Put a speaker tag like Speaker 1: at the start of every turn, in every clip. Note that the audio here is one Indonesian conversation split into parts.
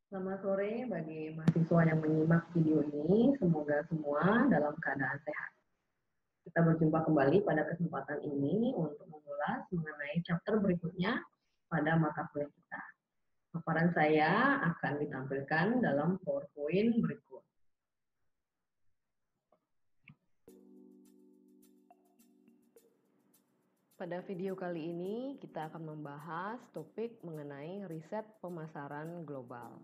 Speaker 1: Selamat sore bagi mahasiswa yang menyimak video ini. Semoga semua dalam keadaan sehat. Kita berjumpa kembali pada kesempatan ini untuk mengulas mengenai chapter berikutnya pada mata kuliah kita. Paparan saya akan ditampilkan dalam PowerPoint berikut. Pada video kali ini kita akan membahas topik mengenai riset pemasaran global.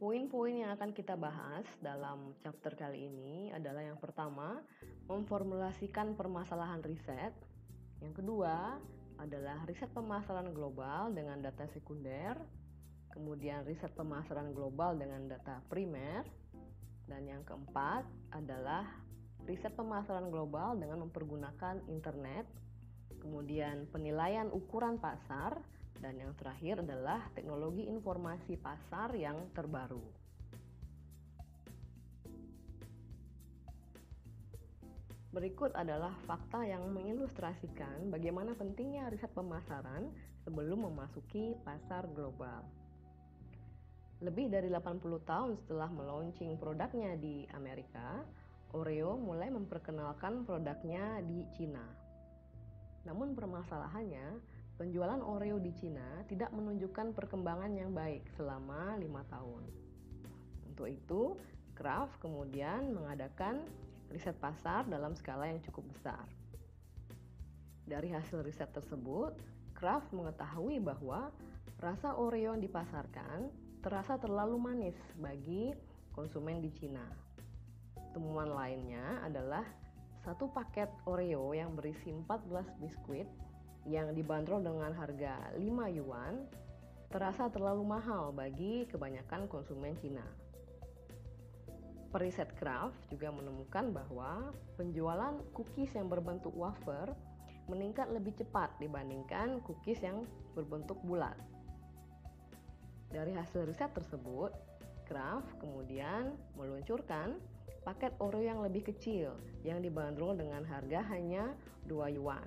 Speaker 1: Poin-poin yang akan kita bahas dalam chapter kali ini adalah yang pertama, memformulasikan permasalahan riset. Yang kedua adalah riset pemasaran global dengan data sekunder, kemudian riset pemasaran global dengan data primer, dan yang keempat adalah riset pemasaran global dengan mempergunakan internet, kemudian penilaian ukuran pasar, dan yang terakhir adalah teknologi informasi pasar yang terbaru. Berikut adalah fakta yang mengilustrasikan bagaimana pentingnya riset pemasaran sebelum memasuki pasar global. Lebih dari 80 tahun setelah meluncing produknya di Amerika, Oreo mulai memperkenalkan produknya di Cina. Namun permasalahannya, penjualan Oreo di Cina tidak menunjukkan perkembangan yang baik selama 5 tahun. Untuk itu, Kraft kemudian mengadakan riset pasar dalam skala yang cukup besar. Dari hasil riset tersebut, Kraft mengetahui bahwa rasa Oreo yang dipasarkan terasa terlalu manis bagi konsumen di Cina. Temuan lainnya adalah satu paket Oreo yang berisi 14 biskuit yang dibanderol dengan harga 5 yuan terasa terlalu mahal bagi kebanyakan konsumen Cina. Periset Kraft juga menemukan bahwa penjualan cookies yang berbentuk wafer meningkat lebih cepat dibandingkan cookies yang berbentuk bulat. Dari hasil riset tersebut, Kraft kemudian meluncurkan paket Oreo yang lebih kecil yang dibanderol dengan harga hanya 2 yuan.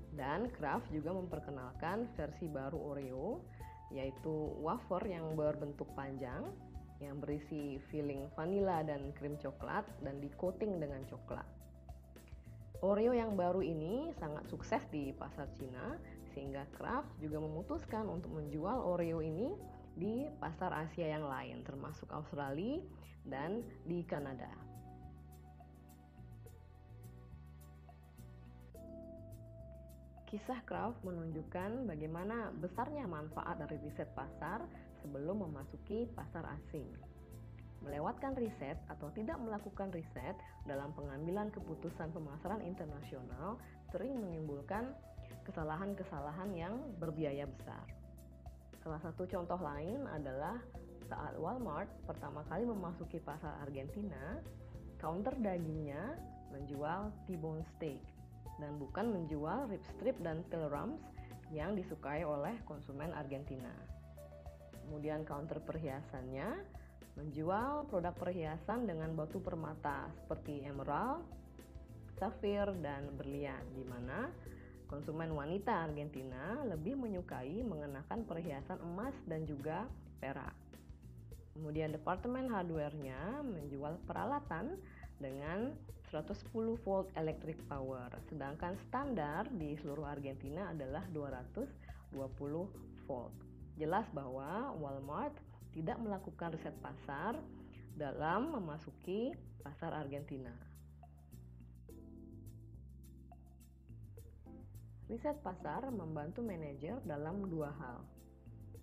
Speaker 1: Dan Kraft juga memperkenalkan versi baru Oreo, yaitu wafer yang berbentuk panjang yang berisi filling vanila dan krim coklat dan di-coating dengan coklat. Oreo yang baru ini sangat sukses di pasar Cina, sehingga Kraft juga memutuskan untuk menjual Oreo ini di pasar Asia yang lain, termasuk Australia dan di Kanada. Kisah Kraft menunjukkan bagaimana besarnya manfaat dari riset pasar sebelum memasuki pasar asing. Melewatkan riset atau tidak melakukan riset dalam pengambilan keputusan pemasaran internasional sering menimbulkan kesalahan-kesalahan yang berbiaya besar. Salah satu contoh lain adalah saat Walmart pertama kali memasuki pasar Argentina, counter dagingnya menjual T-bone steak dan bukan menjual rib strip dan tail rumps yang disukai oleh konsumen Argentina. Kemudian counter perhiasannya menjual produk perhiasan dengan batu permata seperti emerald, safir, dan berlian, di mana konsumen wanita Argentina lebih menyukai mengenakan perhiasan emas dan juga perak. Kemudian departemen hardware-nya menjual peralatan dengan 110 volt electric power, sedangkan standar di seluruh Argentina adalah 220 volt. Jelas bahwa Walmart tidak melakukan riset pasar dalam memasuki pasar Argentina. Riset pasar membantu manajer dalam dua hal.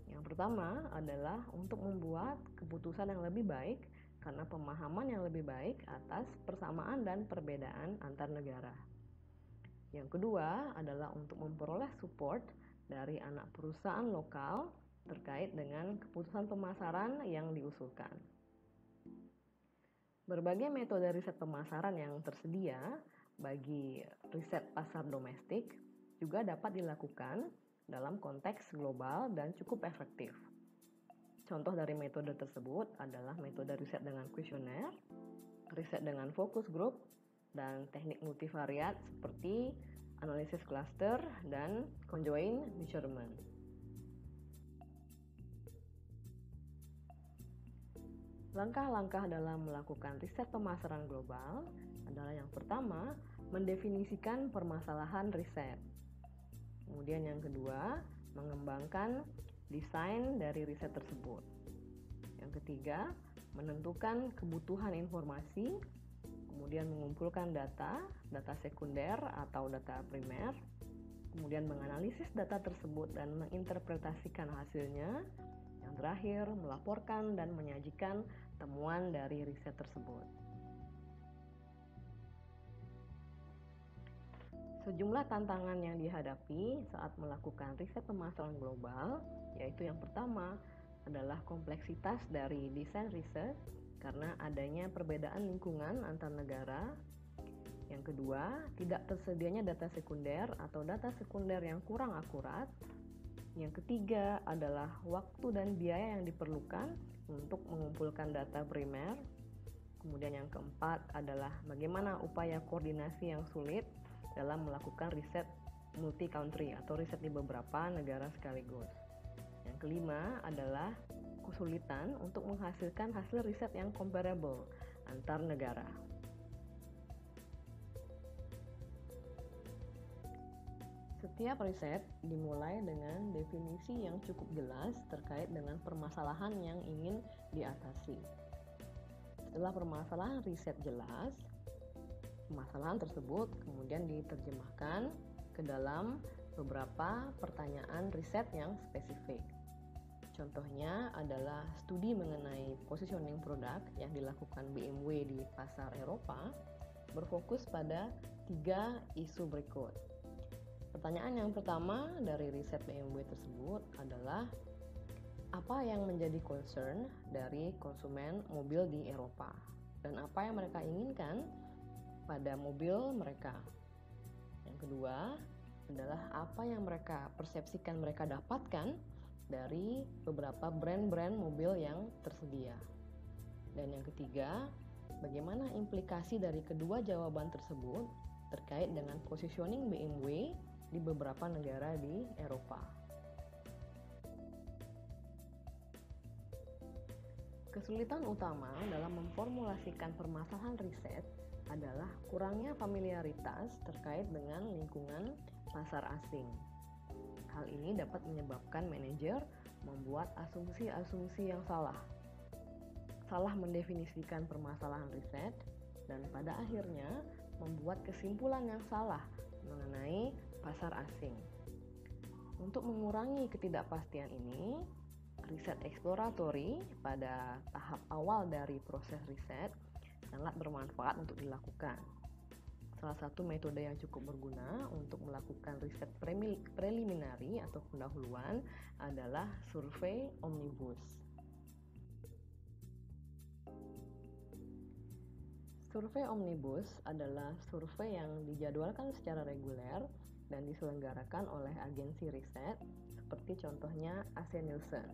Speaker 1: Yang pertama adalah untuk membuat keputusan yang lebih baik karena pemahaman yang lebih baik atas persamaan dan perbedaan antar negara. Yang kedua adalah untuk memperoleh support dari anak perusahaan lokal terkait dengan keputusan pemasaran yang diusulkan. Berbagai metode riset pemasaran yang tersedia bagi riset pasar domestik juga dapat dilakukan dalam konteks global dan cukup efektif. Contoh dari metode tersebut adalah metode riset dengan kuesioner, riset dengan focus group, dan teknik multivariat seperti analisis cluster dan conjoint measurement. Langkah-langkah dalam melakukan riset pemasaran global adalah yang pertama, mendefinisikan permasalahan riset. Kemudian yang kedua, mengembangkan desain dari riset tersebut. Yang ketiga, menentukan kebutuhan informasi, kemudian mengumpulkan data sekunder atau data primer, kemudian menganalisis data tersebut dan menginterpretasikan hasilnya. Yang terakhir, melaporkan dan menyajikan temuan dari riset tersebut. Sejumlah tantangan yang dihadapi saat melakukan riset pemasaran global, yaitu yang pertama adalah kompleksitas dari desain riset karena adanya perbedaan lingkungan antar negara. Yang kedua, tidak tersedianya data sekunder atau data sekunder yang kurang akurat. Yang ketiga adalah waktu dan biaya yang diperlukan untuk mengumpulkan data primer. Kemudian yang keempat adalah bagaimana upaya koordinasi yang sulit dalam melakukan riset multi-country atau riset di beberapa negara sekaligus. Yang kelima adalah kesulitan untuk menghasilkan hasil riset yang comparable antar negara. Setiap riset dimulai dengan definisi yang cukup jelas terkait dengan permasalahan yang ingin diatasi. Setelah permasalahan riset jelas, permasalahan tersebut kemudian diterjemahkan ke dalam beberapa pertanyaan riset yang spesifik. Contohnya adalah studi mengenai positioning produk yang dilakukan BMW di pasar Eropa, berfokus pada 3 isu berikut. Pertanyaan yang pertama dari riset BMW tersebut adalah apa yang menjadi concern dari konsumen mobil di Eropa dan apa yang mereka inginkan pada mobil mereka. Yang kedua adalah apa yang mereka persepsikan mereka dapatkan dari beberapa brand-brand mobil yang tersedia. Dan yang ketiga, bagaimana implikasi dari kedua jawaban tersebut terkait dengan positioning BMW di beberapa negara di Eropa. Kesulitan utama dalam memformulasikan permasalahan riset adalah kurangnya familiaritas terkait dengan lingkungan pasar asing. Hal ini dapat menyebabkan manajer membuat asumsi-asumsi yang salah mendefinisikan permasalahan riset, dan pada akhirnya membuat kesimpulan yang salah mengenai pasar asing. Untuk mengurangi ketidakpastian ini, riset eksploratory pada tahap awal dari proses riset sangat bermanfaat untuk dilakukan. Salah satu metode yang cukup berguna untuk melakukan riset preliminary atau pendahuluan adalah survei omnibus. Survei omnibus adalah survei yang dijadwalkan secara reguler dan diselenggarakan oleh agensi riset seperti contohnya AC Nielsen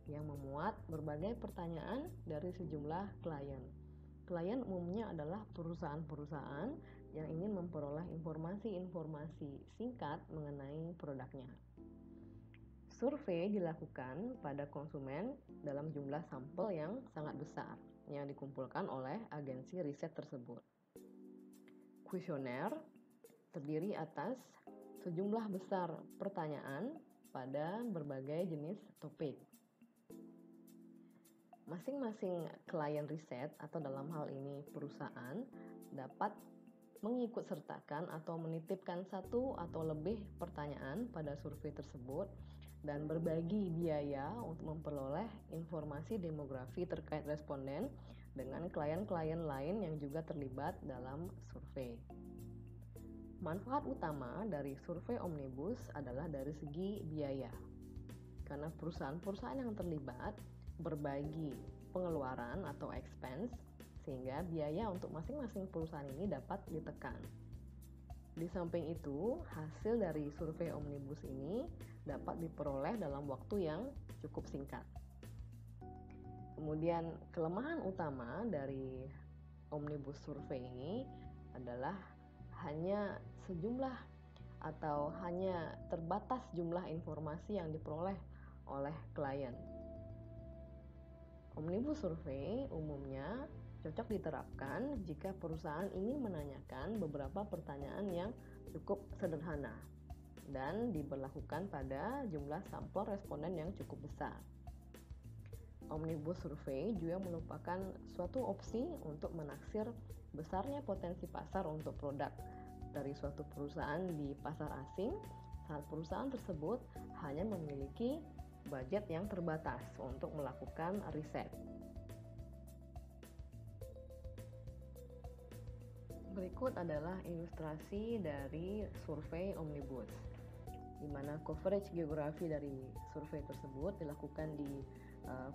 Speaker 1: yang memuat berbagai pertanyaan dari sejumlah klien. Klien umumnya adalah perusahaan-perusahaan yang ingin memperoleh informasi-informasi singkat mengenai produknya. Survei dilakukan pada konsumen dalam jumlah sampel yang sangat besar yang dikumpulkan oleh agensi riset tersebut. Kuesioner terdiri atas sejumlah besar pertanyaan pada berbagai jenis topik. Masing-masing klien riset atau dalam hal ini perusahaan dapat mengikutsertakan atau menitipkan satu atau lebih pertanyaan pada survei tersebut dan berbagi biaya untuk memperoleh informasi demografi terkait responden dengan klien-klien lain yang juga terlibat dalam survei. Manfaat utama dari survei omnibus adalah dari segi biaya, karena perusahaan-perusahaan yang terlibat berbagi pengeluaran atau expense, sehingga biaya untuk masing-masing perusahaan ini dapat ditekan. Di samping itu, hasil dari survei omnibus ini dapat diperoleh dalam waktu yang cukup singkat. Kemudian, kelemahan utama dari omnibus survei ini adalah hanya sejumlah atau hanya terbatas jumlah informasi yang diperoleh oleh klien. Omnibus Survey umumnya cocok diterapkan jika perusahaan ingin menanyakan beberapa pertanyaan yang cukup sederhana dan diberlakukan pada jumlah sampel responden yang cukup besar. Omnibus Survey juga merupakan suatu opsi untuk menaksir besarnya potensi pasar untuk produk dari suatu perusahaan di pasar asing saat perusahaan tersebut hanya memiliki budget yang terbatas untuk melakukan riset. Berikut adalah ilustrasi dari survei Omnibus, di mana coverage geografi dari survei tersebut dilakukan di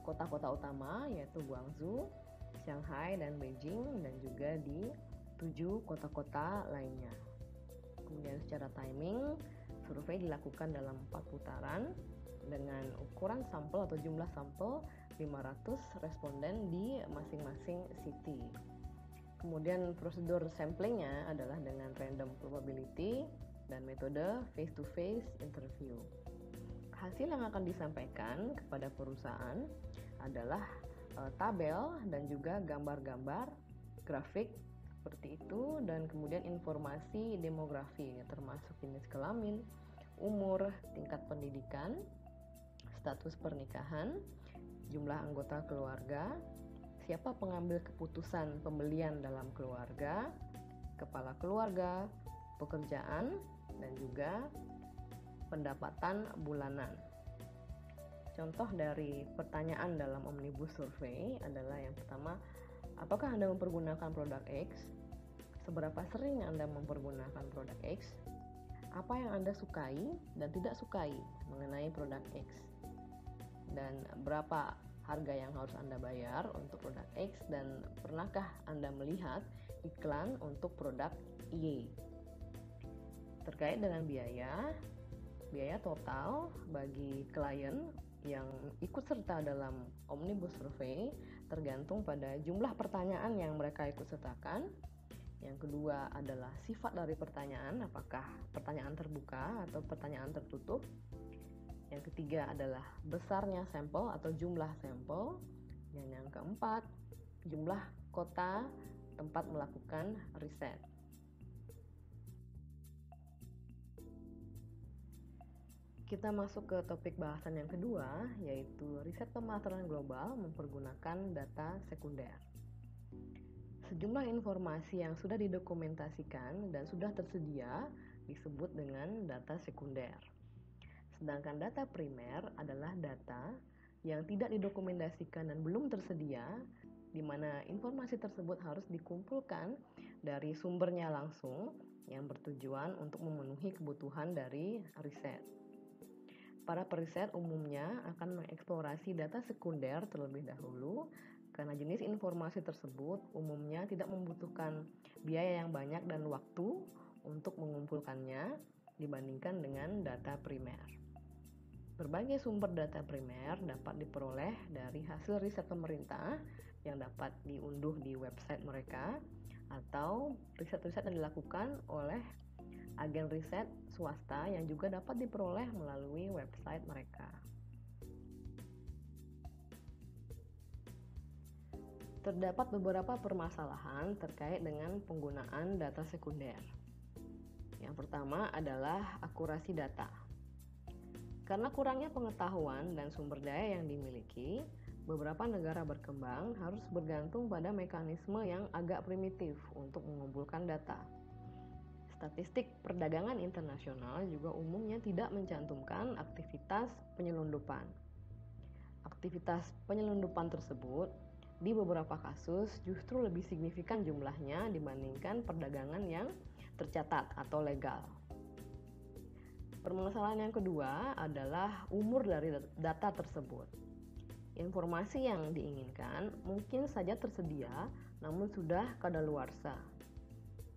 Speaker 1: kota-kota utama yaitu Guangzhou, Shanghai, dan Beijing, dan juga di 7 kota-kota lainnya. Kemudian secara timing, survei dilakukan dalam 4 putaran dengan ukuran sampel atau jumlah sampel 500 responden di masing-masing city. Kemudian prosedur samplingnya adalah dengan random probability dan metode face-to-face interview. Hasil yang akan disampaikan kepada perusahaan adalah tabel dan juga gambar-gambar grafik seperti itu, dan kemudian informasi demografi termasuk jenis kelamin, umur, tingkat pendidikan, status pernikahan, jumlah anggota keluarga, siapa pengambil keputusan pembelian dalam keluarga, kepala keluarga, pekerjaan, dan juga pendapatan bulanan. Contoh dari pertanyaan dalam Omnibus Survey adalah yang pertama, apakah Anda mempergunakan produk X? Seberapa sering Anda mempergunakan produk X? Apa yang Anda sukai dan tidak sukai mengenai produk X? Dan berapa harga yang harus Anda bayar untuk produk X, dan pernahkah Anda melihat iklan untuk produk Y? Terkait dengan biaya total bagi klien yang ikut serta dalam Omnibus Survey tergantung pada jumlah pertanyaan yang mereka ikut sertakan. Yang kedua adalah sifat dari pertanyaan, apakah pertanyaan terbuka atau pertanyaan tertutup. Yang ketiga adalah besarnya sampel atau jumlah sampel. Dan yang keempat, jumlah kota tempat melakukan riset. Kita masuk ke topik bahasan yang kedua, yaitu riset pemasaran global mempergunakan data sekunder. Sejumlah informasi yang sudah didokumentasikan dan sudah tersedia disebut dengan data sekunder. Sedangkan data primer adalah data yang tidak didokumentasikan dan belum tersedia, di mana informasi tersebut harus dikumpulkan dari sumbernya langsung yang bertujuan untuk memenuhi kebutuhan dari riset. Para periset umumnya akan mengeksplorasi data sekunder terlebih dahulu karena jenis informasi tersebut umumnya tidak membutuhkan biaya yang banyak dan waktu untuk mengumpulkannya dibandingkan dengan data primer. Berbagai sumber data primer dapat diperoleh dari hasil riset pemerintah yang dapat diunduh di website mereka atau riset-riset yang dilakukan oleh agen riset swasta yang juga dapat diperoleh melalui website mereka. Terdapat beberapa permasalahan terkait dengan penggunaan data sekunder. Yang pertama adalah akurasi data. Karena kurangnya pengetahuan dan sumber daya yang dimiliki, beberapa negara berkembang harus bergantung pada mekanisme yang agak primitif untuk mengumpulkan data. Statistik perdagangan internasional juga umumnya tidak mencantumkan aktivitas penyelundupan. Aktivitas penyelundupan tersebut di beberapa kasus justru lebih signifikan jumlahnya dibandingkan perdagangan yang tercatat atau legal. Permasalahan yang kedua adalah umur dari data tersebut. Informasi yang diinginkan mungkin saja tersedia, namun sudah kadaluarsa.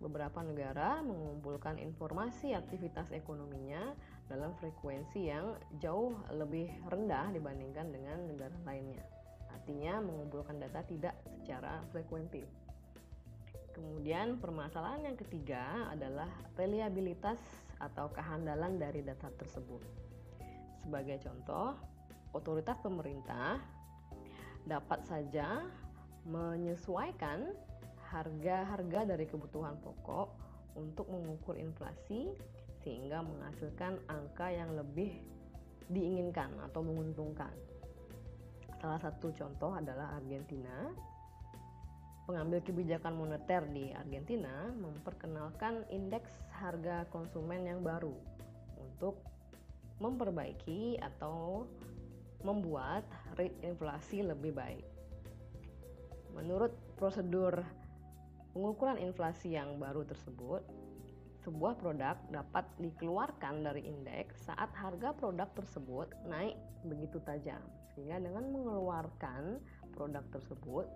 Speaker 1: Beberapa negara mengumpulkan informasi aktivitas ekonominya dalam frekuensi yang jauh lebih rendah dibandingkan dengan negara lainnya. Artinya mengumpulkan data tidak secara frekuentif. Kemudian permasalahan yang ketiga adalah reliabilitas atau kehandalan dari data tersebut. Sebagai contoh, otoritas pemerintah dapat saja menyesuaikan harga-harga dari kebutuhan pokok untuk mengukur inflasi sehingga menghasilkan angka yang lebih diinginkan atau menguntungkan. Salah satu contoh adalah Argentina. Pengambil kebijakan moneter di Argentina memperkenalkan indeks harga konsumen yang baru untuk memperbaiki atau membuat rate inflasi lebih baik. Menurut prosedur pengukuran inflasi yang baru tersebut, sebuah produk dapat dikeluarkan dari indeks saat harga produk tersebut naik begitu tajam, sehingga dengan mengeluarkan produk tersebut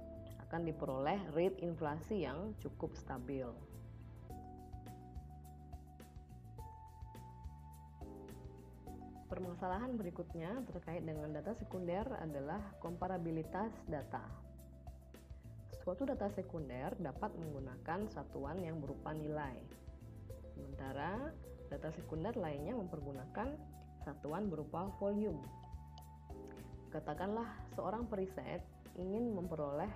Speaker 1: akan diperoleh rate inflasi yang cukup stabil. Permasalahan berikutnya terkait dengan data sekunder adalah komparabilitas data. Suatu data sekunder dapat menggunakan satuan yang berupa nilai, sementara data sekunder lainnya mempergunakan satuan berupa volume. Katakanlah seorang periset ingin memperoleh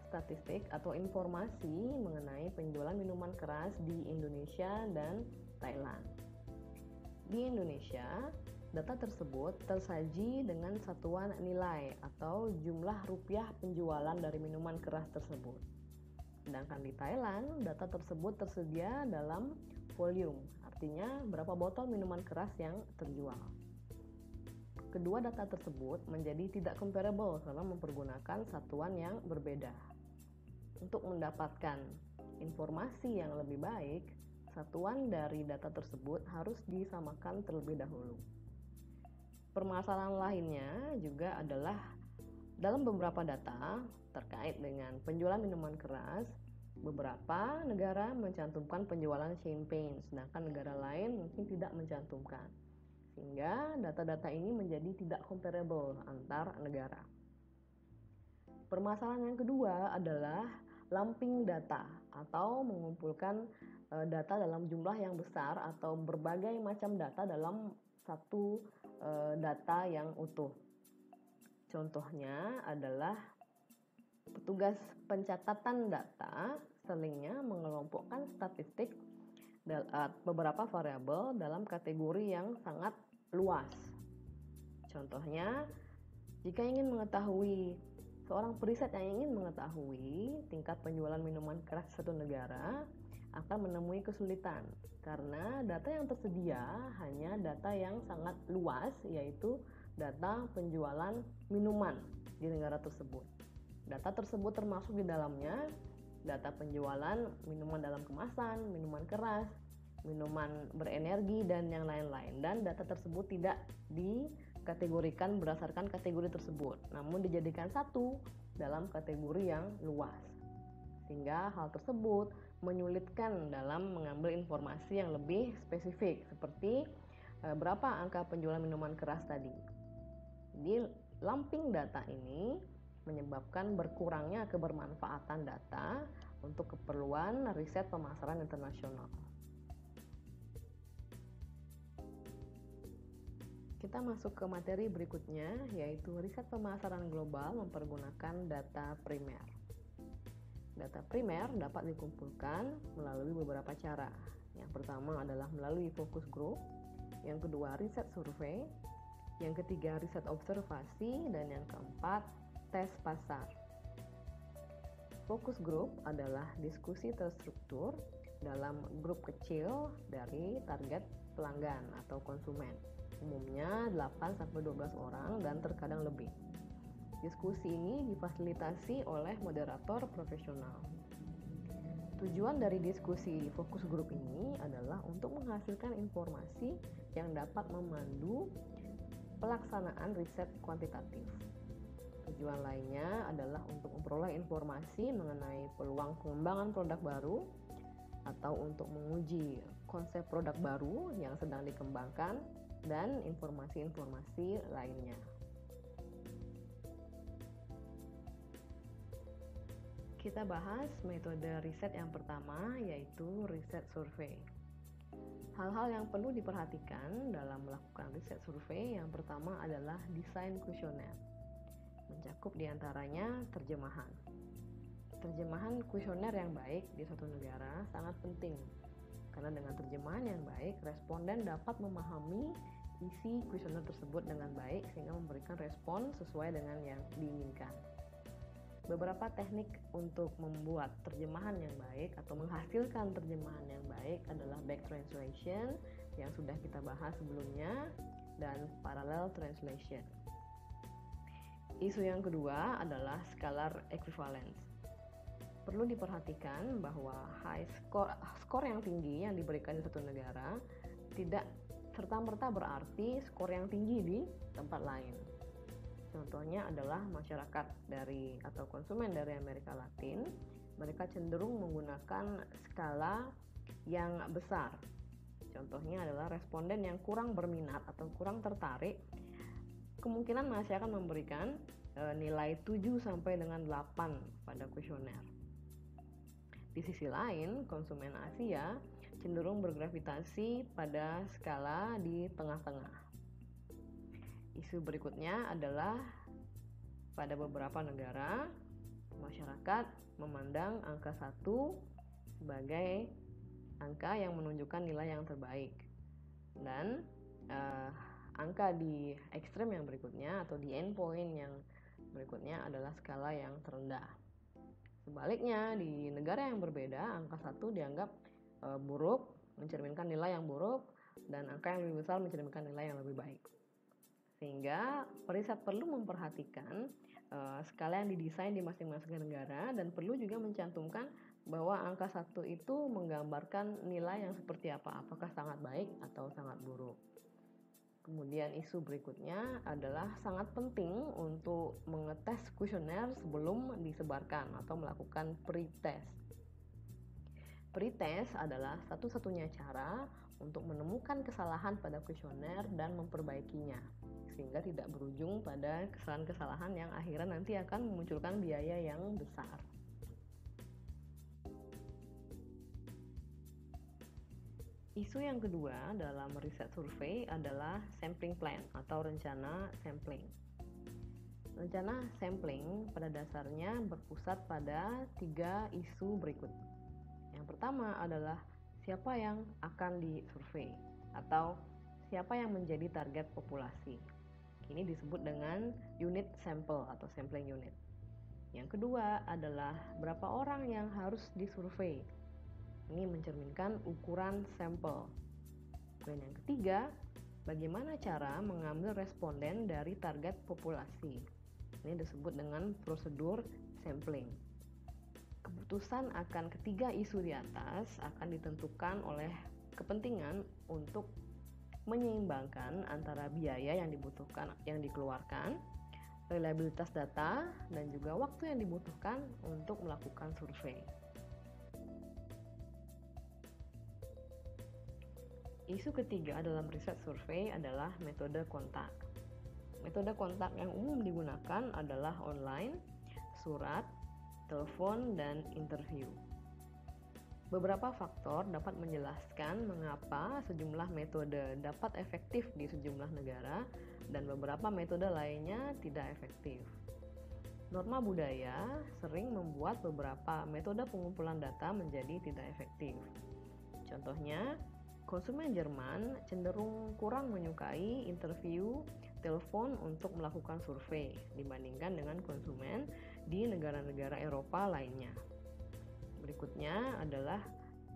Speaker 1: statistik atau informasi mengenai penjualan minuman keras di Indonesia dan Thailand. Di Indonesia, data tersebut tersaji dengan satuan nilai atau jumlah rupiah penjualan dari minuman keras tersebut. Sedangkan di Thailand, data tersebut tersedia dalam volume, artinya berapa botol minuman keras yang terjual. Kedua data tersebut menjadi tidak comparable karena mempergunakan satuan yang berbeda. Untuk mendapatkan informasi yang lebih baik, satuan dari data tersebut harus disamakan terlebih dahulu. Permasalahan lainnya juga adalah dalam beberapa data terkait dengan penjualan minuman keras, beberapa negara mencantumkan penjualan champagne, sedangkan negara lain mungkin tidak mencantumkan. Sehingga data-data ini menjadi tidak comparable antar negara. Permasalahan yang kedua adalah lumping data atau mengumpulkan data dalam jumlah yang besar atau berbagai macam data dalam satu data yang utuh. Contohnya adalah petugas pencatatan data seringnya mengelompokkan statistik beberapa variabel dalam kategori yang sangat luas. Contohnya, jika ingin mengetahui seorang periset yang ingin mengetahui tingkat penjualan minuman keras satu negara akan menemui kesulitan karena data yang tersedia hanya data yang sangat luas, yaitu data penjualan minuman di negara tersebut. Data tersebut termasuk di dalamnya data penjualan minuman dalam kemasan, minuman keras, minuman berenergi, dan yang lain-lain. Dan data tersebut tidak dikategorikan berdasarkan kategori tersebut, namun dijadikan satu dalam kategori yang luas. Sehingga hal tersebut menyulitkan dalam mengambil informasi yang lebih spesifik, seperti berapa angka penjualan minuman keras tadi. Jadi, lumping data ini menyebabkan berkurangnya kebermanfaatan data untuk keperluan riset pemasaran internasional. Kita masuk ke materi berikutnya, yaitu riset pemasaran global mempergunakan data primer. Data primer dapat dikumpulkan melalui beberapa cara. Yang pertama adalah melalui focus group, yang kedua riset survei, yang ketiga riset observasi, dan yang keempat tes pasar. Focus group adalah diskusi terstruktur dalam grup kecil dari target pelanggan atau konsumen, umumnya 8-12 orang dan terkadang lebih. Diskusi ini difasilitasi oleh moderator profesional. Tujuan dari diskusi fokus grup ini adalah untuk menghasilkan informasi yang dapat memandu pelaksanaan riset kuantitatif. Tujuan lainnya adalah untuk memperoleh informasi mengenai peluang pengembangan produk baru atau untuk menguji konsep produk baru yang sedang dikembangkan dan informasi-informasi lainnya. Kita bahas metode riset yang pertama, yaitu riset survei. Hal-hal yang perlu diperhatikan dalam melakukan riset survei yang pertama adalah desain kuesioner. mencakup diantaranya terjemahan. Terjemahan kuesioner yang baik di suatu negara sangat penting, karena dengan terjemahan yang baik, responden dapat memahami isi kuesioner tersebut dengan baik sehingga memberikan respon sesuai dengan yang diinginkan. Beberapa teknik untuk membuat terjemahan yang baik atau menghasilkan terjemahan yang baik adalah back translation yang sudah kita bahas sebelumnya dan parallel translation. Isu yang kedua adalah scalar equivalence. Perlu diperhatikan bahwa skor yang tinggi yang diberikan di satu negara tidak serta-merta berarti skor yang tinggi di tempat lain. Contohnya adalah masyarakat atau konsumen dari Amerika Latin, mereka cenderung menggunakan skala yang besar. Contohnya adalah responden yang kurang berminat atau kurang tertarik, kemungkinan masih akan memberikan nilai 7 sampai dengan 8 pada kuesioner. Di sisi lain, konsumen Asia cenderung bergravitasi pada skala di tengah-tengah. Isu berikutnya adalah pada beberapa negara, masyarakat memandang angka 1 sebagai angka yang menunjukkan nilai yang terbaik. Dan angka di ekstrem yang berikutnya atau di endpoint yang berikutnya adalah skala yang terendah. Sebaliknya, di negara yang berbeda, angka 1 dianggap buruk, mencerminkan nilai yang buruk, dan angka yang lebih besar mencerminkan nilai yang lebih baik. Sehingga periset perlu memperhatikan skala yang didesain di masing-masing negara dan perlu juga mencantumkan bahwa angka 1 itu menggambarkan nilai yang seperti apa, apakah sangat baik atau sangat buruk. Kemudian isu berikutnya adalah sangat penting untuk mengetes kuesioner sebelum disebarkan atau melakukan pretest. Pretest adalah satu-satunya cara untuk menemukan kesalahan pada kuesioner dan memperbaikinya, sehingga tidak berujung pada kesalahan-kesalahan yang akhirnya nanti akan memunculkan biaya yang besar. Isu yang kedua dalam riset survei adalah sampling plan atau rencana sampling. Rencana sampling pada dasarnya berpusat pada 3 isu berikut. Yang pertama adalah siapa yang akan disurvei atau siapa yang menjadi target populasi. Ini disebut dengan unit sample atau sampling unit. Yang kedua adalah berapa orang yang harus disurvei. Ini mencerminkan ukuran sampel. Dan yang ketiga, bagaimana cara mengambil responden dari target populasi. Ini disebut dengan prosedur sampling. Keputusan akan ketiga isu di atas akan ditentukan oleh kepentingan untuk menyeimbangkan antara biaya yang dibutuhkan, yang dikeluarkan, reliabilitas data, dan juga waktu yang dibutuhkan untuk melakukan survei. Isu ketiga dalam riset survei adalah metode kontak. Metode kontak yang umum digunakan adalah online, surat, telepon, dan interview. Beberapa faktor dapat menjelaskan mengapa sejumlah metode dapat efektif di sejumlah negara dan beberapa metode lainnya tidak efektif. Norma budaya sering membuat beberapa metode pengumpulan data menjadi tidak efektif. Contohnya, konsumen Jerman cenderung kurang menyukai interview telepon untuk melakukan survei dibandingkan dengan konsumen di negara-negara Eropa lainnya. Berikutnya adalah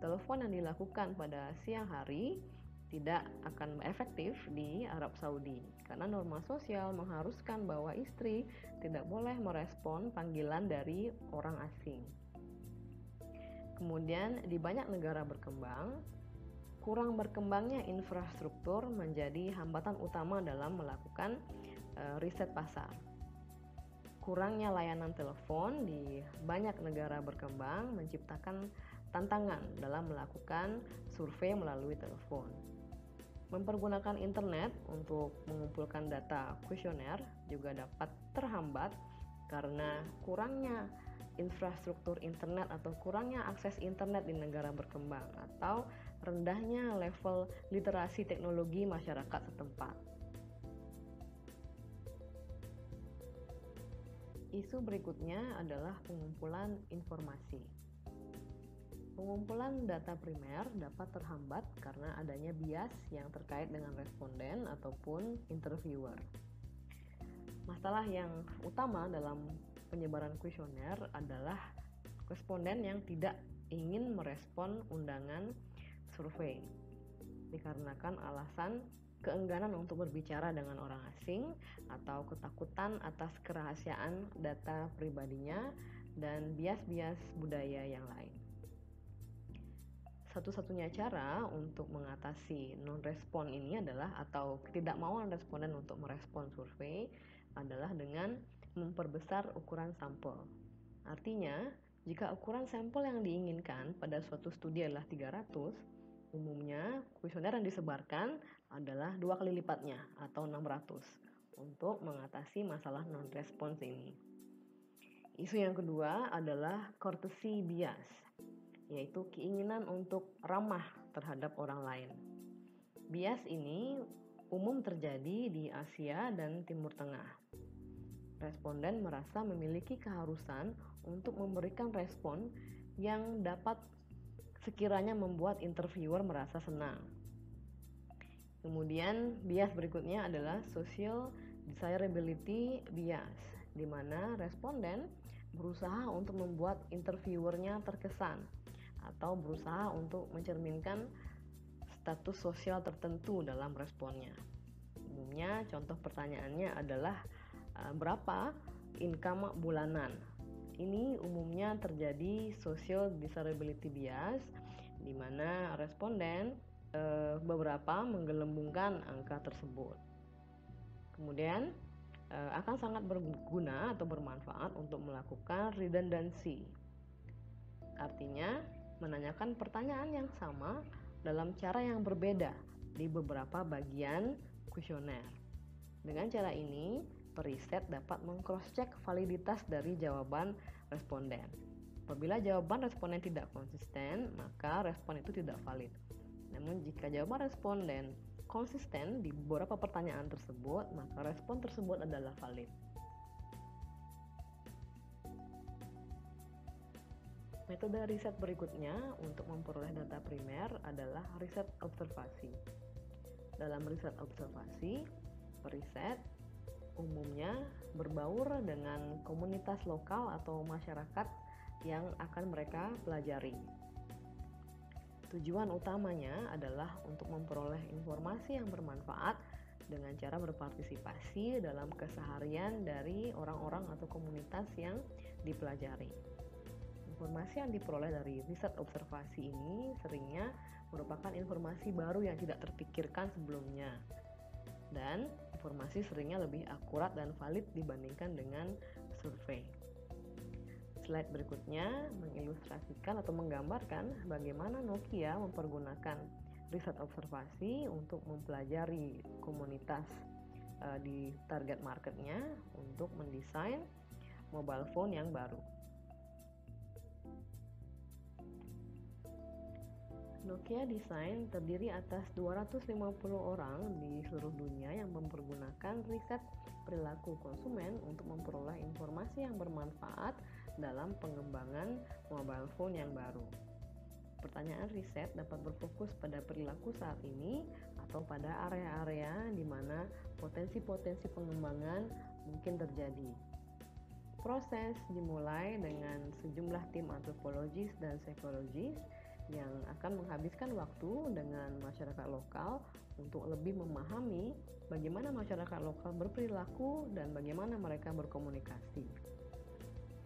Speaker 1: telepon yang dilakukan pada siang hari tidak akan efektif di Arab Saudi karena norma sosial mengharuskan bahwa istri tidak boleh merespon panggilan dari orang asing. Kemudian di banyak negara berkembang, kurang berkembangnya infrastruktur menjadi hambatan utama dalam melakukan riset pasar. Kurangnya layanan telepon di banyak negara berkembang menciptakan tantangan dalam melakukan survei melalui telepon. Mempergunakan internet untuk mengumpulkan data kuesioner juga dapat terhambat karena kurangnya infrastruktur internet atau kurangnya akses internet di negara berkembang atau rendahnya level literasi teknologi masyarakat setempat. Isu berikutnya adalah pengumpulan informasi. Pengumpulan data primer dapat terhambat karena adanya bias yang terkait dengan responden ataupun interviewer. Masalah yang utama dalam penyebaran kuesioner adalah responden yang tidak ingin merespon undangan survei dikarenakan alasan keengganan untuk berbicara dengan orang asing atau ketakutan atas kerahasiaan data pribadinya dan bias-bias budaya yang lain. Satu-satunya cara untuk mengatasi non-respon ini adalah atau ketidakmauan responden untuk merespon survei adalah dengan memperbesar ukuran sampel. Artinya, jika ukuran sampel yang diinginkan pada suatu studi adalah 300, umumnya kuesioner yang disebarkan adalah 2 kali lipatnya atau 600 untuk mengatasi masalah non-respons ini. Isu yang kedua adalah courtesy bias, yaitu keinginan untuk ramah terhadap orang lain. Bias ini umum terjadi di Asia dan Timur Tengah. Responden merasa memiliki keharusan untuk memberikan respon yang dapat sekiranya membuat interviewer merasa senang. Kemudian bias berikutnya adalah social desirability bias, di mana responden berusaha untuk membuat interviewernya terkesan atau berusaha untuk mencerminkan status sosial tertentu dalam responnya. Umumnya contoh pertanyaannya adalah berapa income bulanan. Ini umumnya terjadi social desirability bias, di mana responden beberapa menggelembungkan angka tersebut. Kemudian akan sangat berguna atau bermanfaat untuk melakukan redundancy. Artinya menanyakan pertanyaan yang sama dalam cara yang berbeda di beberapa bagian kuesioner. Dengan cara ini, periset dapat meng-cross-check validitas dari jawaban responden. Apabila jawaban responden tidak konsisten, maka respon itu tidak valid. Namun jika jawaban responden konsisten di beberapa pertanyaan tersebut, maka respon tersebut adalah valid. Metode riset berikutnya untuk memperoleh data primer adalah riset observasi. Dalam riset observasi, periset umumnya berbaur dengan komunitas lokal atau masyarakat yang akan mereka pelajari. Tujuan utamanya adalah untuk memperoleh informasi yang bermanfaat dengan cara berpartisipasi dalam keseharian dari orang-orang atau komunitas yang dipelajari. Informasi yang diperoleh dari riset observasi ini seringnya merupakan informasi baru yang tidak terpikirkan sebelumnya, dan informasi seringnya lebih akurat dan valid dibandingkan dengan survei. Slide berikutnya mengilustrasikan atau menggambarkan bagaimana Nokia mempergunakan riset observasi untuk mempelajari komunitas di target marketnya untuk mendesain mobile phone yang baru. Nokia Design terdiri atas 250 orang di seluruh dunia yang mempergunakan riset perilaku konsumen untuk memperoleh informasi yang bermanfaat dalam pengembangan mobile phone yang baru. Pertanyaan riset dapat berfokus pada perilaku saat ini atau pada area-area di mana potensi-potensi pengembangan mungkin terjadi. Proses dimulai dengan sejumlah tim antropologis dan psikologis yang akan menghabiskan waktu dengan masyarakat lokal untuk lebih memahami bagaimana masyarakat lokal berperilaku dan bagaimana mereka berkomunikasi.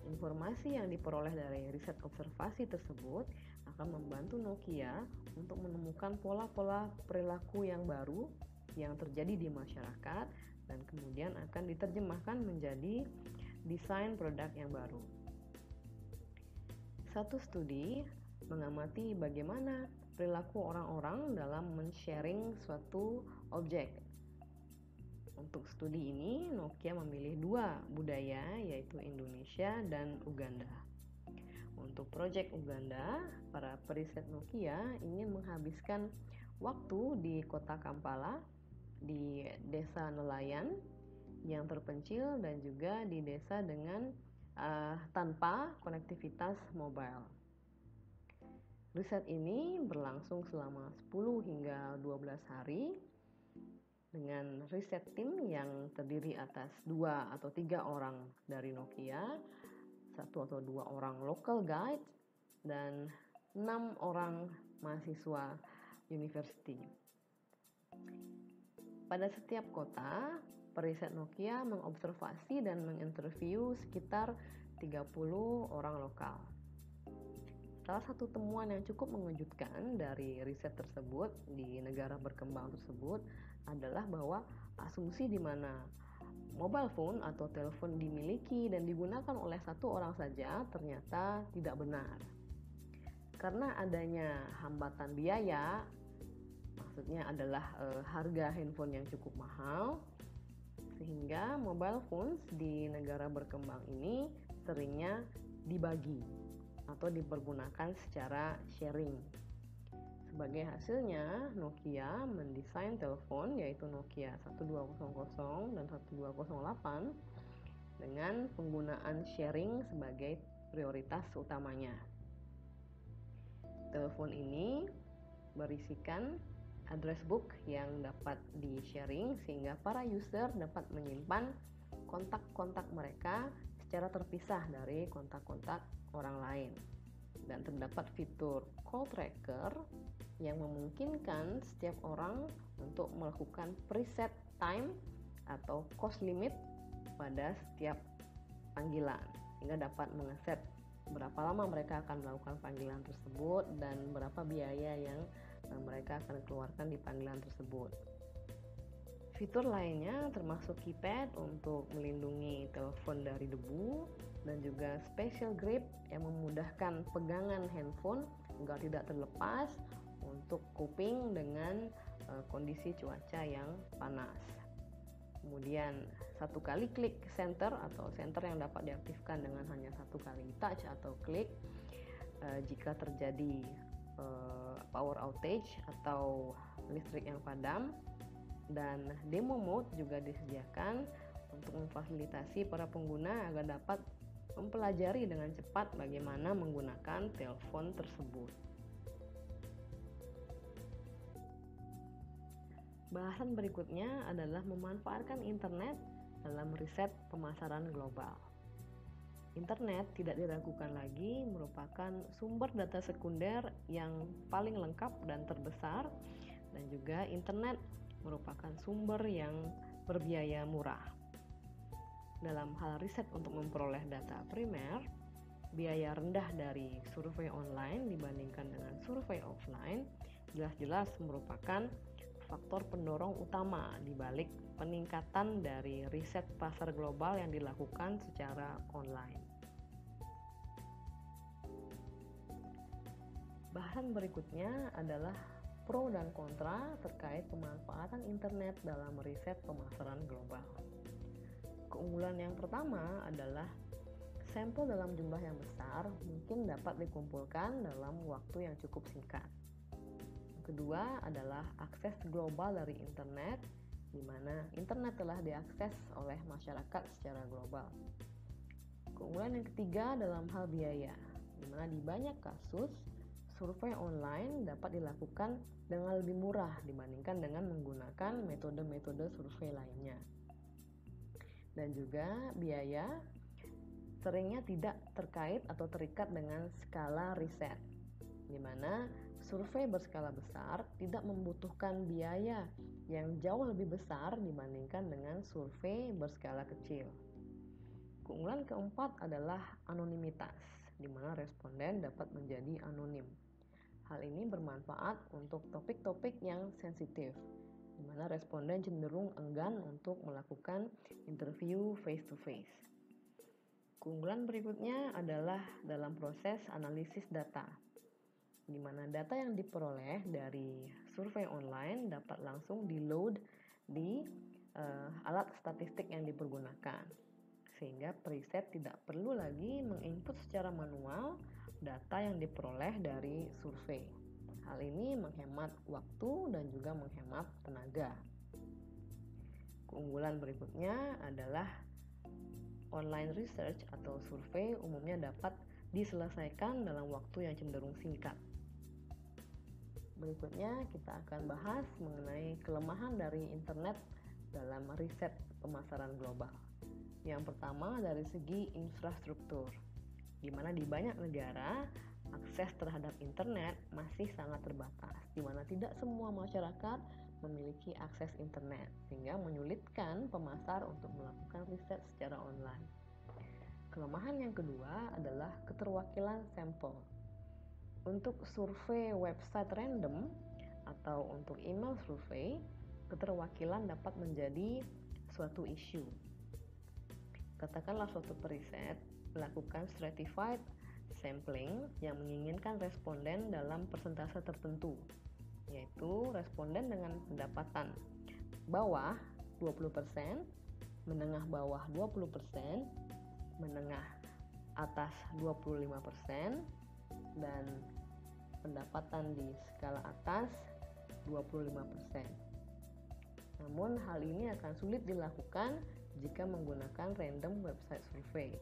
Speaker 1: Informasi yang diperoleh dari riset observasi tersebut akan membantu Nokia untuk menemukan pola-pola perilaku yang baru yang terjadi di masyarakat dan kemudian akan diterjemahkan menjadi desain produk yang baru. Satu studi mengamati bagaimana perilaku orang-orang dalam men-sharing suatu objek. Untuk studi ini, Nokia memilih 2 budaya, yaitu Indonesia dan Uganda. Untuk proyek Uganda, para periset Nokia ingin menghabiskan waktu di kota Kampala, di desa nelayan, yang terpencil dan juga di desa dengan tanpa konektivitas mobile. Riset ini berlangsung selama 10 hingga 12 hari dengan riset tim yang terdiri atas 2 atau 3 orang dari Nokia, 1 atau 2 orang local guide, dan 6 orang mahasiswa university. Pada setiap kota, periset Nokia mengobservasi dan menginterview sekitar 30 orang lokal. Salah satu temuan yang cukup mengejutkan dari riset tersebut di negara berkembang tersebut adalah bahwa asumsi di mana mobile phone atau telepon dimiliki dan digunakan oleh satu orang saja ternyata tidak benar. Karena adanya hambatan biaya, maksudnya adalah harga handphone yang cukup mahal, sehingga mobile phones di negara berkembang ini seringnya dibagi atau dipergunakan secara sharing. Sebagai hasilnya, Nokia mendesain telepon yaitu Nokia 1200 dan 1208 dengan penggunaan sharing sebagai prioritas utamanya. Telepon ini berisikan address book yang dapat di-sharing sehingga para user dapat menyimpan kontak-kontak mereka secara terpisah dari kontak-kontak orang lain. Dan terdapat fitur call tracker yang memungkinkan setiap orang untuk melakukan preset time atau cost limit pada setiap panggilan, hingga dapat mengeset berapa lama mereka akan melakukan panggilan tersebut dan berapa biaya yang mereka akan keluarkan di panggilan tersebut. Fitur lainnya termasuk keypad untuk melindungi telepon dari debu dan juga special grip yang memudahkan pegangan handphone agar tidak terlepas untuk coping dengan kondisi cuaca yang panas. Kemudian satu kali klik center atau center yang dapat diaktifkan dengan hanya satu kali touch atau klik jika terjadi power outage atau listrik yang padam. Dan demo mode juga disediakan untuk memfasilitasi para pengguna agar dapat mempelajari dengan cepat bagaimana menggunakan telepon tersebut. Bahasan berikutnya adalah memanfaatkan internet dalam riset pemasaran global. Internet tidak diragukan lagi merupakan sumber data sekunder yang paling lengkap dan terbesar, dan juga internet merupakan sumber yang berbiaya murah. Dalam hal riset untuk memperoleh data primer, biaya rendah dari survei online dibandingkan dengan survei offline jelas-jelas merupakan faktor pendorong utama di balik peningkatan dari riset pasar global yang dilakukan secara online. Bahasan berikutnya adalah pro dan kontra terkait pemanfaatan internet dalam riset pemasaran global. Keunggulan yang pertama adalah sampel dalam jumlah yang besar mungkin dapat dikumpulkan dalam waktu yang cukup singkat. Yang kedua adalah akses global dari internet, di mana internet telah diakses oleh masyarakat secara global. Keunggulan yang ketiga dalam hal biaya, di mana di banyak kasus survei online dapat dilakukan dengan lebih murah dibandingkan dengan menggunakan metode-metode survei lainnya. Dan juga biaya seringnya tidak terkait atau terikat dengan skala riset, di mana survei berskala besar tidak membutuhkan biaya yang jauh lebih besar dibandingkan dengan survei berskala kecil. Keunggulan keempat adalah anonimitas, di mana responden dapat menjadi anonim. Hal ini bermanfaat untuk topik-topik yang sensitif, di mana responden cenderung enggan untuk melakukan interview face-to-face. Keunggulan berikutnya adalah dalam proses analisis data, di mana data yang diperoleh dari survei online dapat langsung di-load di alat statistik yang dipergunakan, sehingga periset tidak perlu lagi menginput secara manual data yang diperoleh dari survei. Hal ini menghemat waktu dan juga menghemat tenaga. Keunggulan berikutnya adalah online research atau survei umumnya dapat diselesaikan dalam waktu yang cenderung singkat. Berikutnya kita akan bahas mengenai kelemahan dari internet dalam riset pemasaran global. Yang pertama dari segi infrastruktur, di mana di banyak negara akses terhadap internet masih sangat terbatas, di mana tidak semua masyarakat memiliki akses internet, sehingga menyulitkan pemasar untuk melakukan riset secara online. Kelemahan yang kedua adalah keterwakilan sampel. Untuk survei website random atau untuk email survei, keterwakilan dapat menjadi suatu isu. Katakanlah suatu periset melakukan stratified sampling yang menginginkan responden dalam persentase tertentu, yaitu responden dengan pendapatan bawah 20%, menengah bawah 20%, menengah atas 25%, dan pendapatan di skala atas 25%. Namun hal ini akan sulit dilakukan jika menggunakan random website survei,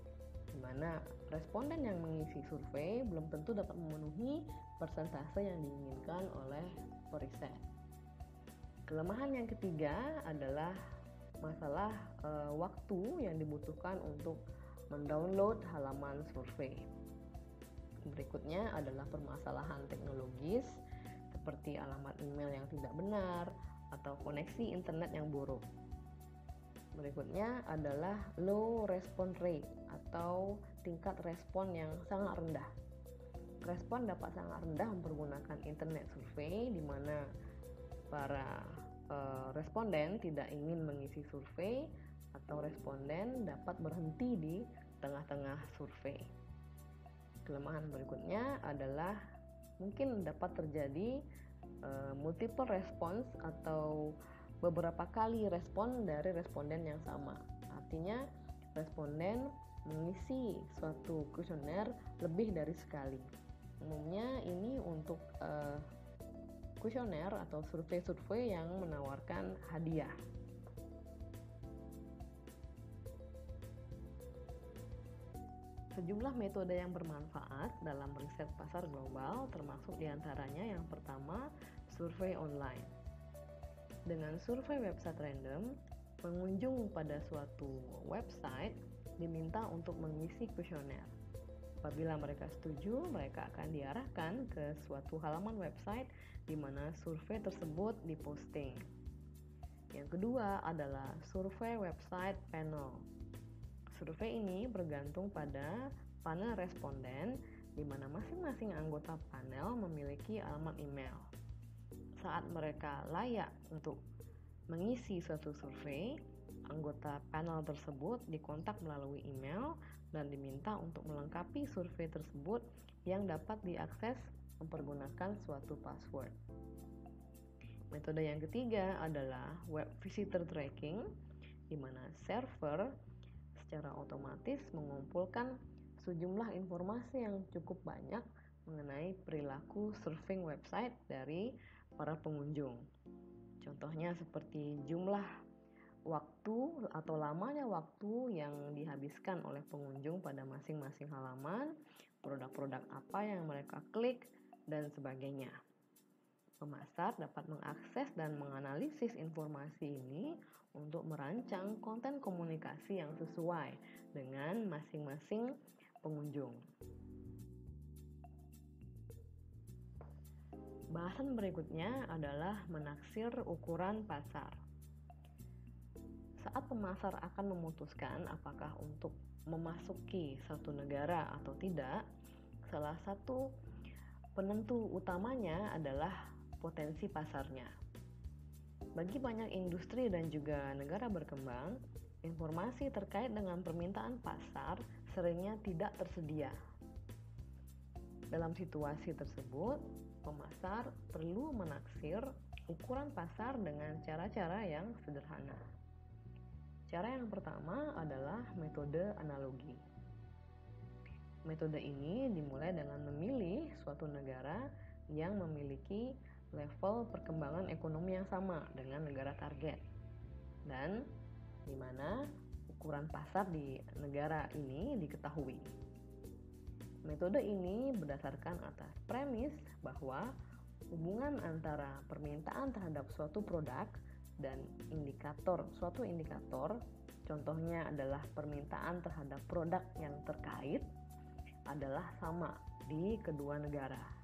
Speaker 1: di mana responden yang mengisi survei belum tentu dapat memenuhi persentase yang diinginkan oleh periset. Kelemahan yang ketiga adalah masalah waktu yang dibutuhkan untuk mendownload halaman survei. Berikutnya adalah permasalahan teknologis seperti alamat email yang tidak benar atau koneksi internet yang buruk. Berikutnya adalah low response rate atau tingkat respon yang sangat rendah. Respon dapat sangat rendah mempergunakan internet survei, di mana para responden tidak ingin mengisi survei atau responden dapat berhenti di tengah-tengah survei. Kelemahan berikutnya adalah mungkin dapat terjadi multiple response atau beberapa kali respon dari responden yang sama. Artinya responden mengisi suatu kuesioner lebih dari sekali. Umumnya ini untuk kuesioner atau survei-survei yang menawarkan hadiah. Sejumlah metode yang bermanfaat dalam riset pasar global, termasuk diantaranya yang pertama, survei online. Dengan survei website random, pengunjung pada suatu website diminta untuk mengisi kuesioner. Apabila mereka setuju, mereka akan diarahkan ke suatu halaman website di mana survei tersebut diposting. Yang kedua adalah survei website panel. Survei ini bergantung pada panel responden, di mana masing-masing anggota panel memiliki alamat email. Saat mereka layak untuk mengisi suatu survei, anggota panel tersebut dikontak melalui email dan diminta untuk melengkapi survei tersebut yang dapat diakses mempergunakan suatu password. Metode yang ketiga adalah web visitor tracking, di mana server secara otomatis mengumpulkan sejumlah informasi yang cukup banyak mengenai perilaku surfing website dari para pengunjung. Contohnya seperti jumlah waktu atau lamanya waktu yang dihabiskan oleh pengunjung pada masing-masing halaman, produk-produk apa yang mereka klik, dan sebagainya. Pemasar dapat mengakses dan menganalisis informasi ini untuk merancang konten komunikasi yang sesuai dengan masing-masing pengunjung. Bahasan berikutnya adalah menaksir ukuran pasar. Saat pemasar akan memutuskan apakah untuk memasuki suatu negara atau tidak, salah satu penentu utamanya adalah potensi pasarnya. Bagi banyak industri dan juga negara berkembang, informasi terkait dengan permintaan pasar seringnya tidak tersedia. Dalam situasi tersebut, pemasar perlu menaksir ukuran pasar dengan cara-cara yang sederhana. Cara yang pertama adalah metode analogi. Metode ini dimulai dengan memilih suatu negara yang memiliki level perkembangan ekonomi yang sama dengan negara target. dan di mana ukuran pasar di negara ini diketahui. Metode ini berdasarkan atas premis bahwa hubungan antara permintaan terhadap suatu produk dan suatu indikator, contohnya adalah permintaan terhadap produk yang terkait, adalah sama di kedua negara.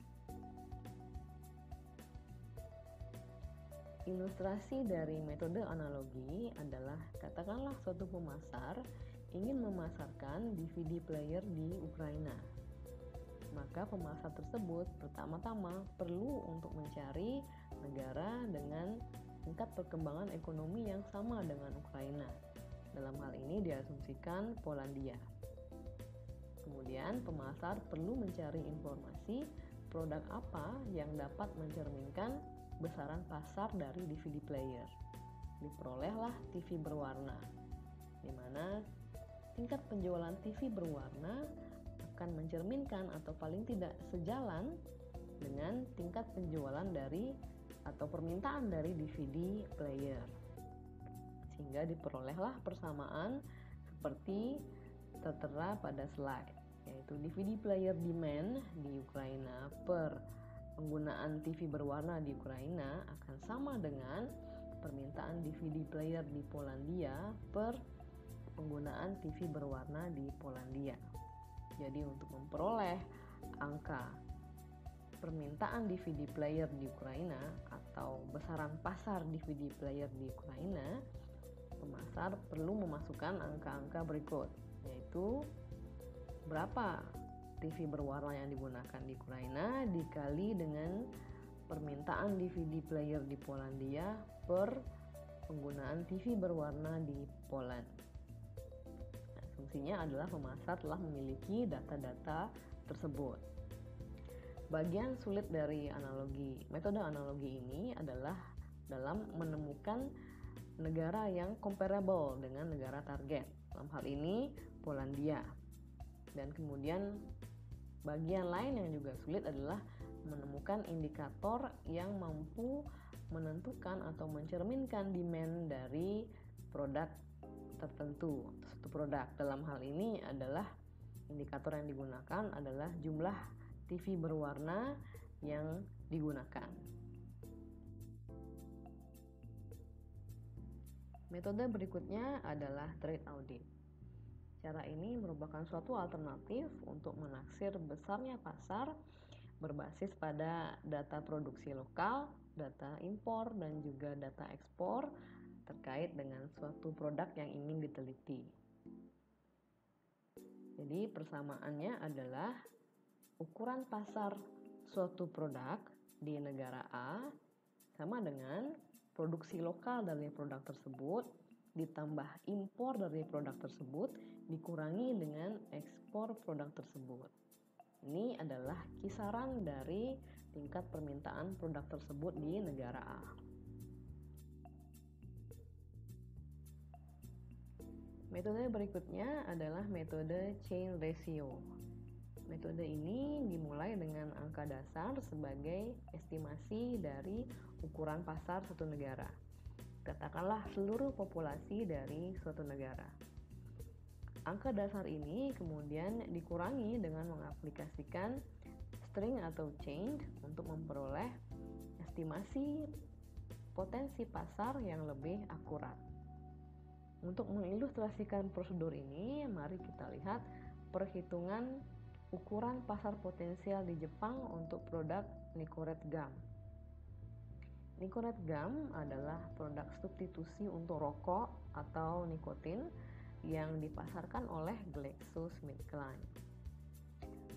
Speaker 1: Ilustrasi dari metode analogi adalah katakanlah suatu pemasar ingin memasarkan DVD player di Ukraina. Maka pemasar tersebut pertama-tama perlu untuk mencari negara dengan tingkat perkembangan ekonomi yang sama dengan Ukraina. Dalam hal ini diasumsikan Polandia. Kemudian pemasar perlu mencari informasi produk apa yang dapat mencerminkan besaran pasar dari DVD player. Diperolehlah TV berwarna, di mana tingkat penjualan TV berwarna akan mencerminkan atau paling tidak sejalan dengan tingkat penjualan dari atau permintaan dari DVD player, sehingga diperolehlah persamaan seperti tertera pada slide, yaitu DVD player demand di Ukraina per penggunaan TV berwarna di Ukraina akan sama dengan permintaan DVD player di Polandia per penggunaan TV berwarna di Polandia. Jadi untuk memperoleh angka permintaan DVD player di Ukraina atau besaran pasar DVD player di Ukraina, pemasar perlu memasukkan angka-angka berikut, yaitu berapa TV berwarna yang digunakan di Ukraina dikali dengan permintaan DVD player di Polandia per penggunaan TV berwarna di Poland. Asumsinya adalah pemasar telah memiliki data-data tersebut. Bagian sulit dari metode analogi ini adalah dalam menemukan negara yang comparable dengan negara target. Dalam hal ini Polandia. Dan kemudian bagian lain yang juga sulit adalah menemukan indikator yang mampu menentukan atau mencerminkan demand dari produk tertentu, satu produk. Dalam hal ini adalah indikator yang digunakan adalah jumlah TV berwarna yang digunakan. Metode berikutnya adalah trade audit. Cara ini merupakan suatu alternatif untuk menaksir besarnya pasar berbasis pada data produksi lokal, data impor, dan juga data ekspor terkait dengan suatu produk yang ingin diteliti. Jadi persamaannya adalah ukuran pasar suatu produk di negara A sama dengan produksi lokal dari produk tersebut ditambah impor dari produk tersebut dikurangi dengan ekspor produk tersebut. Ini adalah kisaran dari tingkat permintaan produk tersebut di negara A. Metode berikutnya adalah metode chain ratio. Metode ini dimulai dengan angka dasar sebagai estimasi dari ukuran pasar suatu negara. Katakanlah seluruh populasi dari suatu negara. Angka dasar ini kemudian dikurangi dengan mengaplikasikan string atau change untuk memperoleh estimasi potensi pasar yang lebih akurat. Untuk mengilustrasikan prosedur ini, mari kita lihat perhitungan ukuran pasar potensial di Jepang untuk produk Nicorette gum. Nicorette gum adalah produk substitusi untuk rokok atau nikotin yang dipasarkan oleh GlaxoSmithKline.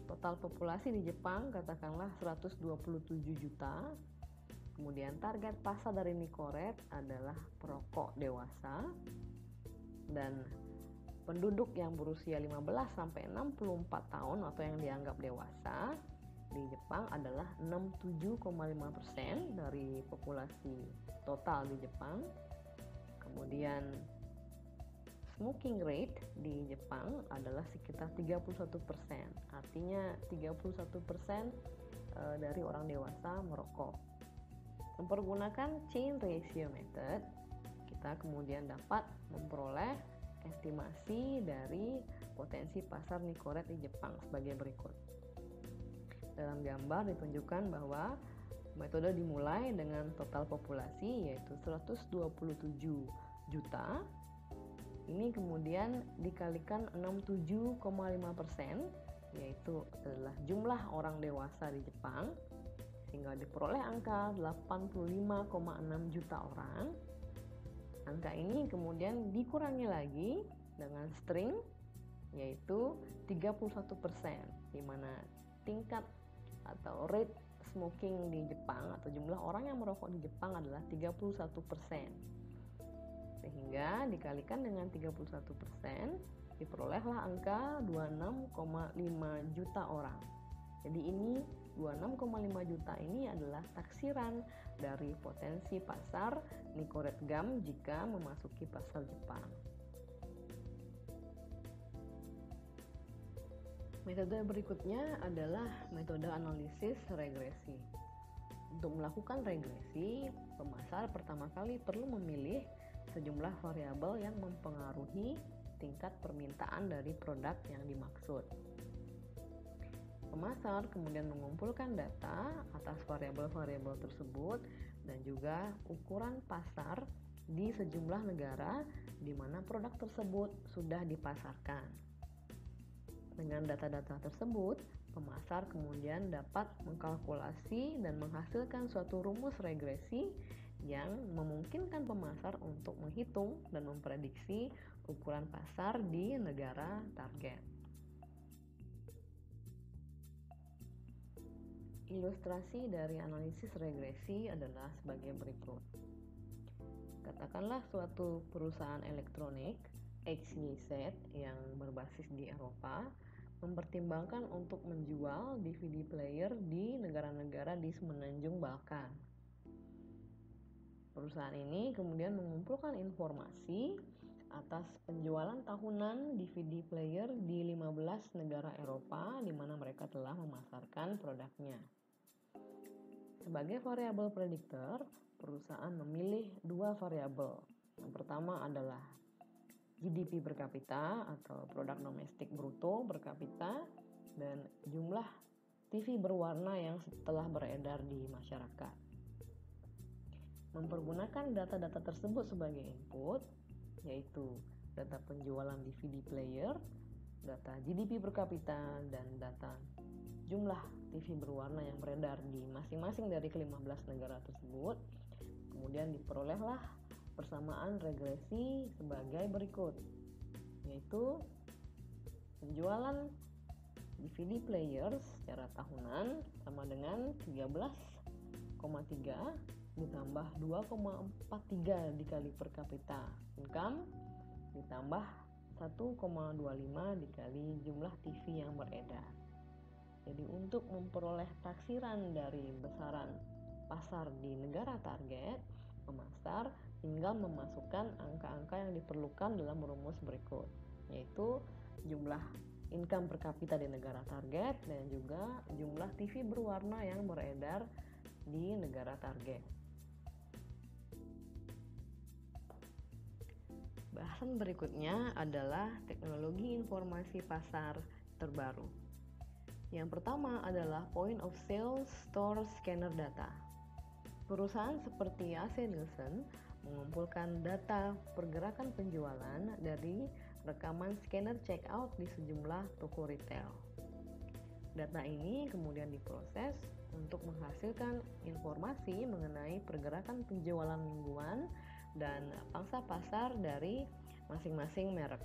Speaker 1: Total populasi di Jepang katakanlah 127 juta. Kemudian target pasar dari Nicorette adalah perokok dewasa. Dan penduduk yang berusia 15 sampai 64 tahun atau yang dianggap dewasa di Jepang adalah 67,5% dari populasi total di Jepang. Kemudian smoking rate di Jepang adalah sekitar 31%. Artinya 31% dari orang dewasa merokok. Mempergunakan chain ratio method, kita kita kemudian dapat memperoleh estimasi dari potensi pasar Nicorette di Jepang sebagai berikut. Dalam gambar ditunjukkan bahwa metode dimulai dengan total populasi yaitu 127 juta. Ini kemudian dikalikan 67,5%, yaitu adalah jumlah orang dewasa di Jepang, sehingga diperoleh angka 85,6 juta orang. Angka ini kemudian dikurangi lagi dengan string, yaitu 31%, di mana tingkat atau rate smoking di Jepang atau jumlah orang yang merokok di Jepang adalah 31%. Sehingga dikalikan dengan 31%, diperolehlah angka 26,5 juta orang. Jadi ini 26,5 juta ini adalah taksiran dari potensi pasar Nicorette gum jika memasuki pasar Jepang. Metode berikutnya adalah metode analisis regresi. Untuk melakukan regresi, pemasar pertama kali perlu memilih sejumlah variabel yang mempengaruhi tingkat permintaan dari produk yang dimaksud. Pemasar kemudian mengumpulkan data atas variabel-variabel tersebut dan juga ukuran pasar di sejumlah negara di mana produk tersebut sudah dipasarkan. Dengan data-data tersebut, pemasar kemudian dapat mengkalkulasi dan menghasilkan suatu rumus regresi yang memungkinkan pemasar untuk menghitung dan memprediksi ukuran pasar di negara target. Ilustrasi dari analisis regresi adalah sebagai berikut. Katakanlah suatu perusahaan elektronik XYZ yang berbasis di Eropa mempertimbangkan untuk menjual DVD player di negara-negara di semenanjung Balkan. Perusahaan ini kemudian mengumpulkan informasi atas penjualan tahunan DVD player di 15 negara Eropa di mana mereka telah memasarkan produknya. Sebagai variabel prediktor, perusahaan memilih dua variabel. Yang pertama adalah GDP per kapita atau produk domestik bruto per kapita dan jumlah TV berwarna yang telah beredar di masyarakat. Mempergunakan data-data tersebut sebagai input, yaitu data penjualan DVD player, data GDP per kapita, dan data jumlah TV berwarna yang beredar di masing-masing dari ke-15 negara tersebut, kemudian diperolehlah persamaan regresi sebagai berikut, yaitu penjualan DVD player secara tahunan sama dengan 13,3 ditambah 2,43 dikali per kapita income ditambah 1,25 dikali jumlah TV yang beredar. Jadi untuk memperoleh taksiran dari besaran pasar di negara target, pemasar tinggal memasukkan angka-angka yang diperlukan dalam rumus berikut, yaitu jumlah income per kapita di negara target dan juga jumlah TV berwarna yang beredar di negara target. Bahasan berikutnya adalah teknologi informasi pasar terbaru. Yang pertama adalah Point of Sale Store Scanner Data. Perusahaan seperti AC Nielsen mengumpulkan data pergerakan penjualan dari rekaman scanner checkout di sejumlah toko retail. Data ini kemudian diproses untuk menghasilkan informasi mengenai pergerakan penjualan mingguan dan pangsa pasar dari masing-masing merek.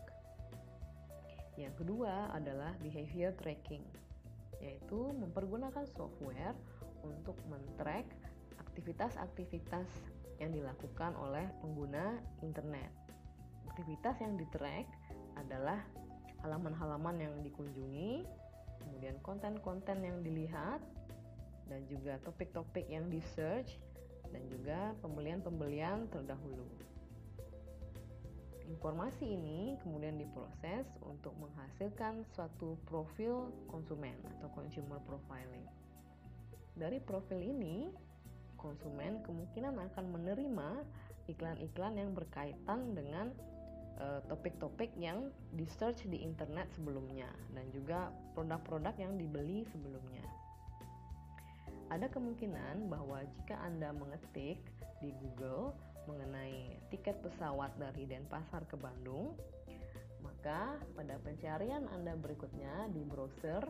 Speaker 1: Yang kedua adalah behavior tracking, yaitu mempergunakan software untuk men-track aktivitas-aktivitas yang dilakukan oleh pengguna internet. Aktivitas yang di-track adalah halaman-halaman yang dikunjungi, kemudian konten-konten yang dilihat, dan juga topik-topik yang di-search, dan juga pembelian-pembelian terdahulu. Informasi ini kemudian diproses untuk menghasilkan suatu profil konsumen atau consumer profiling. Dari profil ini, konsumen kemungkinan akan menerima iklan-iklan yang berkaitan dengan topik-topik yang di search di internet sebelumnya dan juga produk-produk yang dibeli sebelumnya. Ada kemungkinan bahwa jika Anda mengetik di Google mengenai tiket pesawat dari Denpasar ke Bandung, maka pada pencarian Anda berikutnya di browser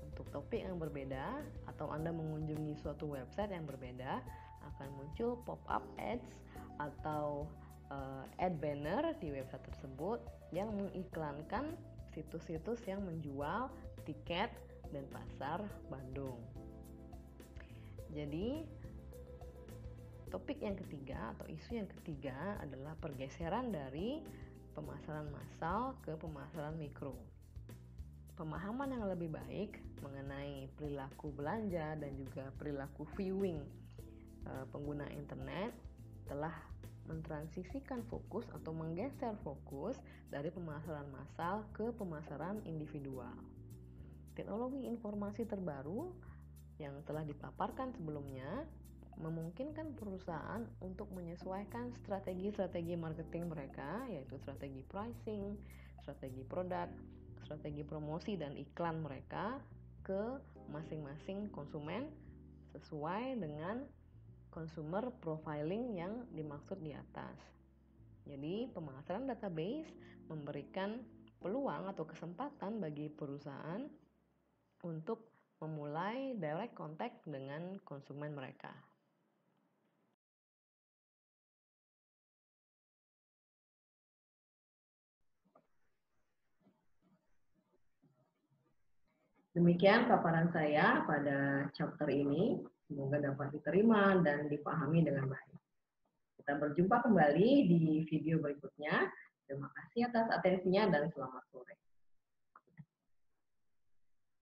Speaker 1: untuk topik yang berbeda atau Anda mengunjungi suatu website yang berbeda, akan muncul pop-up ads atau ad banner di website tersebut yang mengiklankan situs-situs yang menjual tiket Denpasar Bandung. Jadi topik yang ketiga atau isu yang ketiga adalah pergeseran dari pemasaran massal ke pemasaran mikro. Pemahaman yang lebih baik mengenai perilaku belanja dan juga perilaku viewing pengguna internet telah mentransisikan fokus atau menggeser fokus dari pemasaran massal ke pemasaran individual. Teknologi informasi terbaru yang telah dipaparkan sebelumnya memungkinkan perusahaan untuk menyesuaikan strategi-strategi marketing mereka, yaitu strategi pricing, strategi produk, strategi promosi dan iklan mereka ke masing-masing konsumen sesuai dengan consumer profiling yang dimaksud di atas. Jadi, pemasaran database memberikan peluang atau kesempatan bagi perusahaan untuk memulai direct contact dengan konsumen mereka. Demikian paparan saya pada chapter ini. Semoga dapat diterima dan dipahami dengan baik. Kita berjumpa kembali di video berikutnya. Terima kasih atas atensinya dan selamat